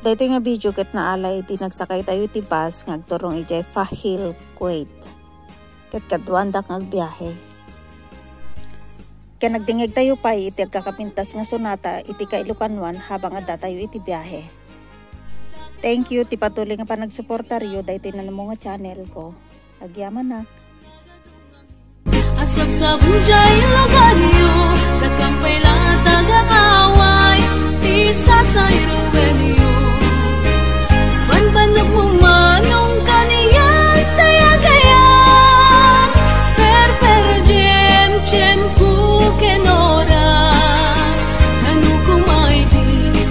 dito nga video ket naalay iti nagsakay tayo iti bus ngagturong ijay Fahil, Kuwait. Ket kadwandak ngagbiyahe. Kaya nagdingeg tayo pa iti agkakapintas nga sonata iti Kailukanwan habang adda tayo iti biyahe. Thank you ti patuloy nga panagsuportaryo dahito na mo nga channel ko. Agyaman na. Asap sa bunjay logaryo, kakampay lang taga-away, isa sa iruwenyo. Banbanag mo manong kaniyan, tayagayan, per tiyempo kenoras. Ano kumay di,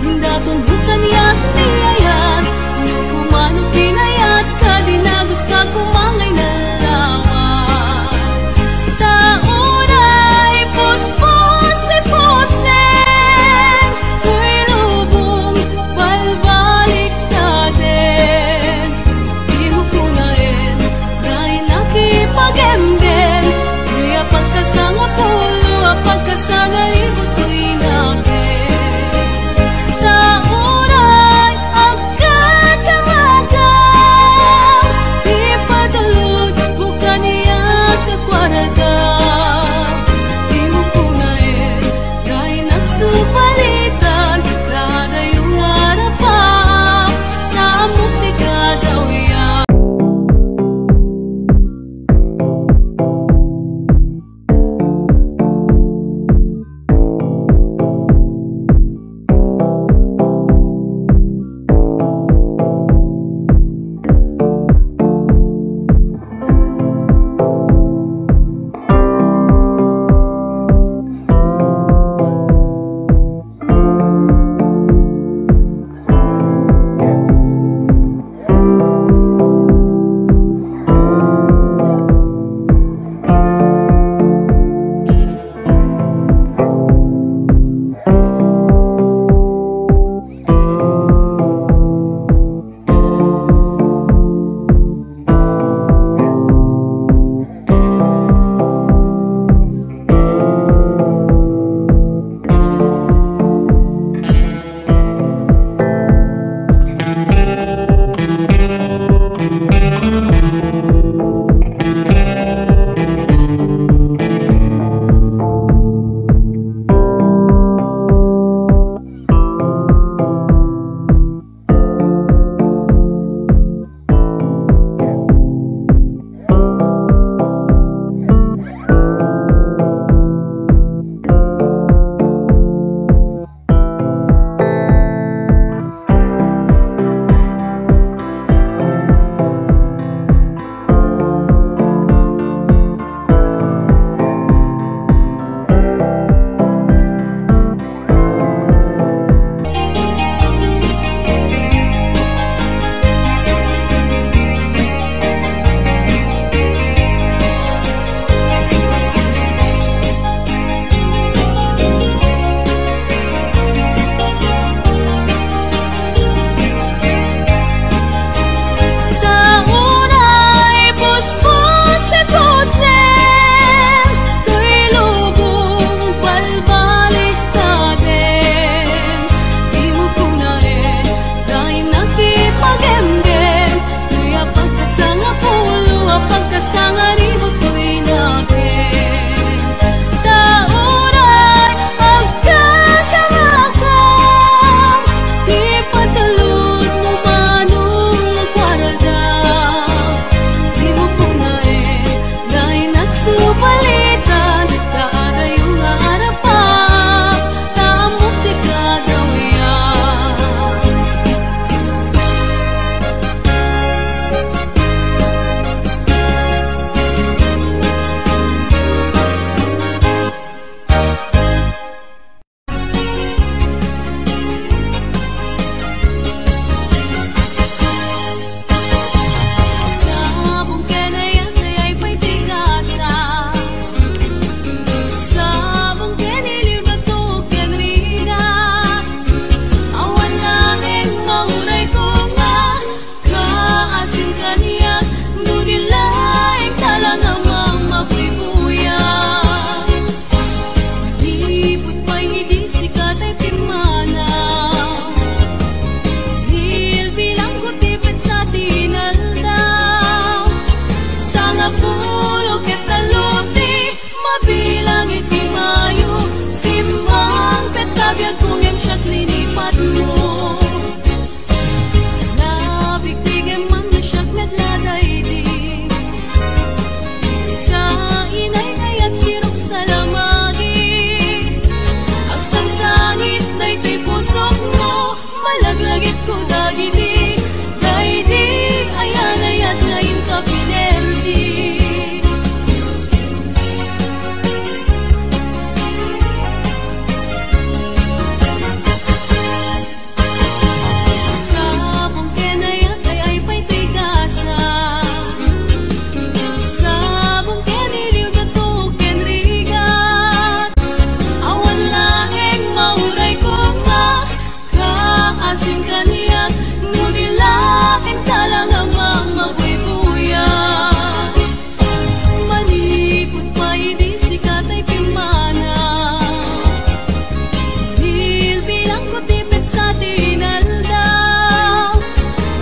nindaton bukan yak niyayat, ano kumano pinayat, kadinagos ka kumangay na lawan. Taunay puspos-ipose, kuy lubong sing kaniyak nudilakin talang amang mabubuya manikot pa hindi sikat ay pimana bilang ko tipid sa tinaldaw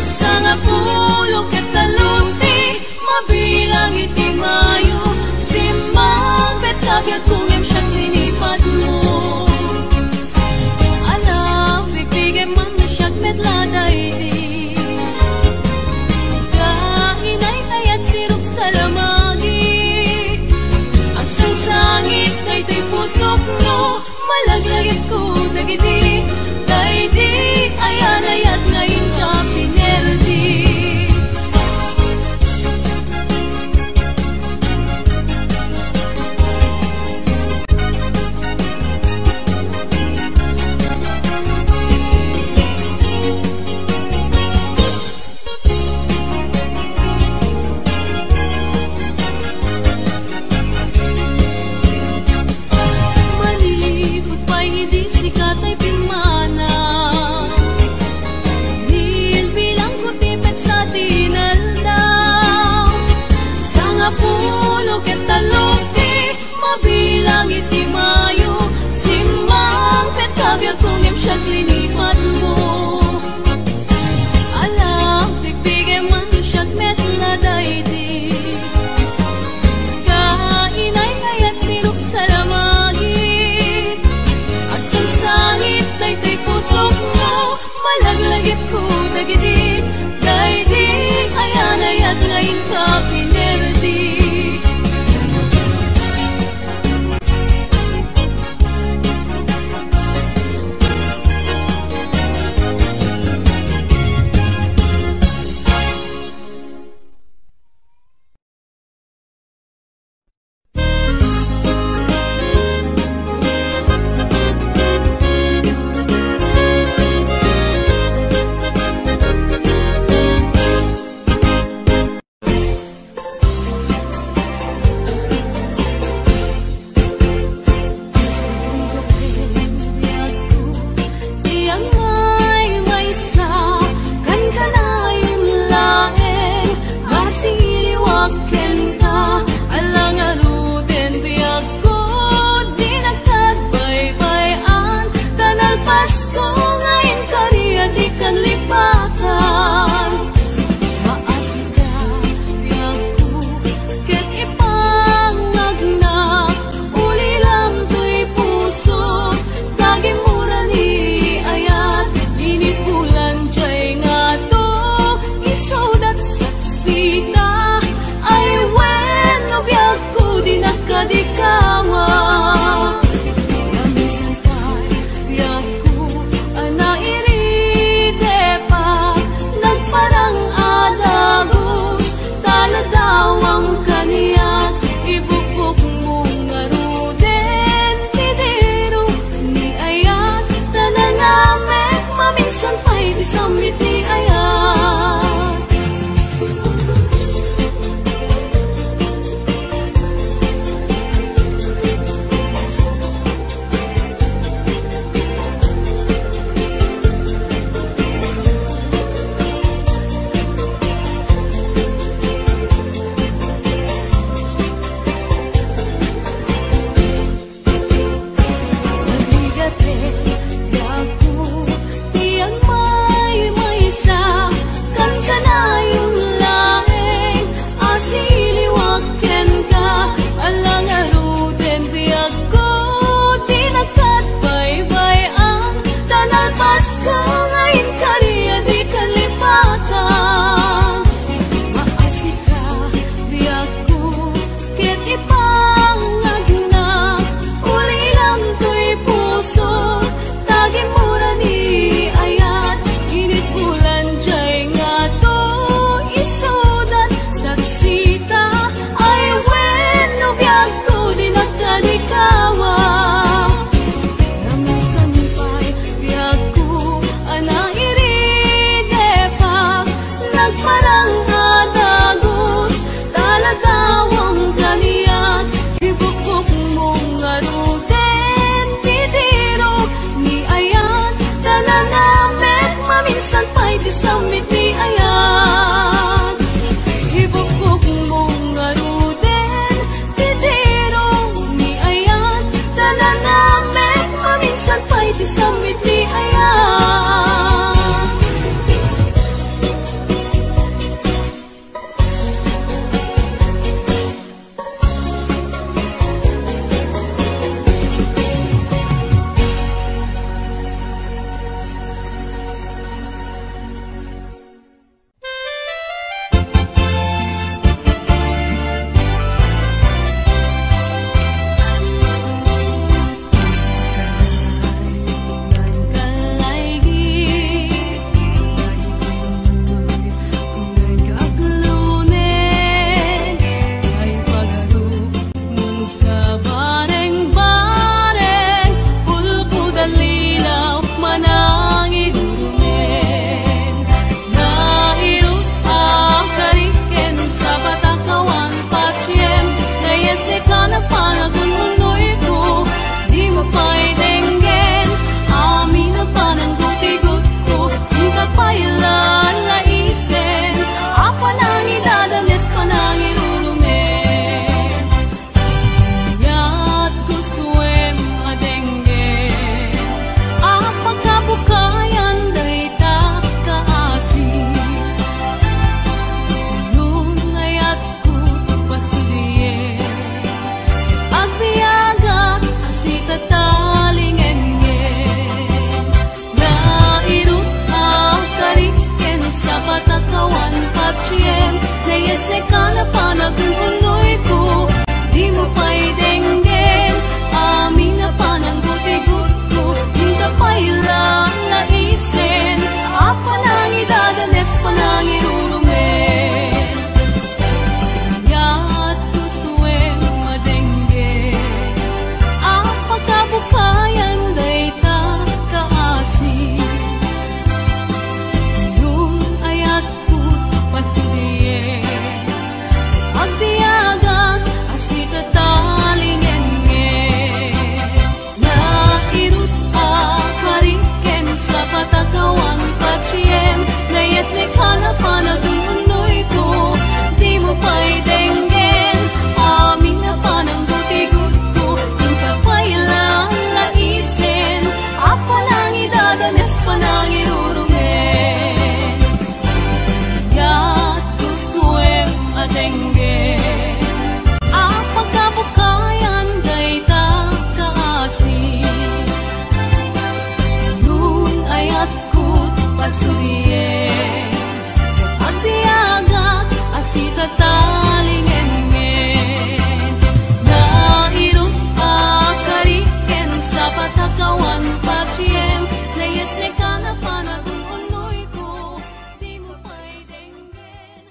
sa nga pulong katalunti mabilang itimayo simang betagya kung em siyang linipad mo alam bigay man na siyag met surien agbiagak asita talingengen nairut akariken sa patakawan pachiem layas ne kana panagun unoy ko di mo pa'y denggen.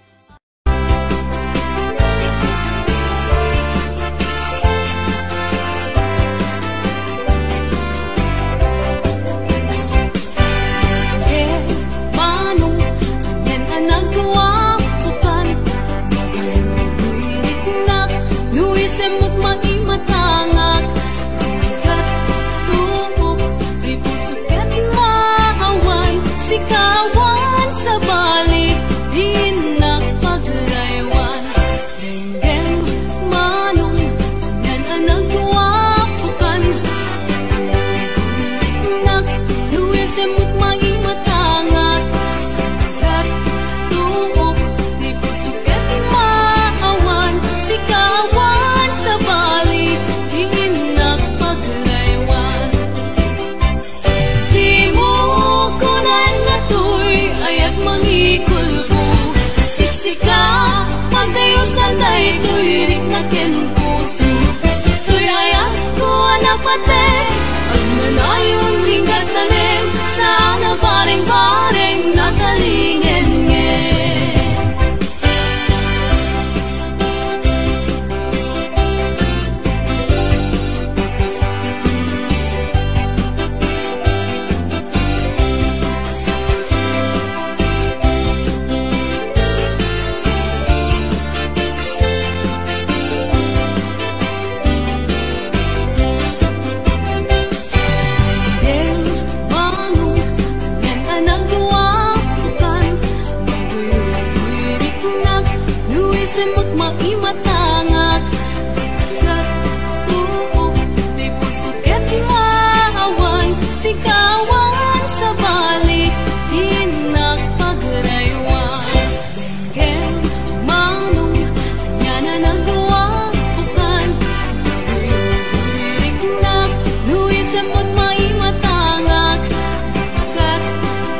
Manong kanyan ang nagawa bukan magulirit nak nuisem mo't maimatangak kat tungkok di pusok at maawan sikawan sa balik di nakpagraywan denggen manong kanyan ang nagawa bukan magulirit nak nuisem mo't maimatangak kat tungkok di pusok at maawan sikawan sa balik di nakpagraywan di mo kunan na to'y ayat mangikulbo siksika pagdayosan day to'y rik na kenpuso to'y ayat ko anapate ang nanayon ringat talim sana bareng-bareng natalingen manong kanyan ang nagawa bukan magulirit nak nuisem mo't maimatangak kat tungkok di pusok at maawan sikawan sa balik di nakpagraywan denggen manong kanyan ang nagawa bukan magulirit nak nuisem mo't maimatangak kat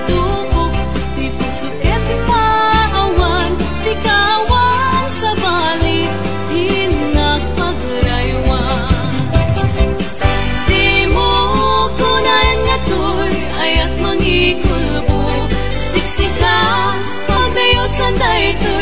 tungkok di pusok at maawan sikawan sa balik di nakpagraywan di mo kunan nga to'y ayat mangikulbo siksika pagdayosan day to'y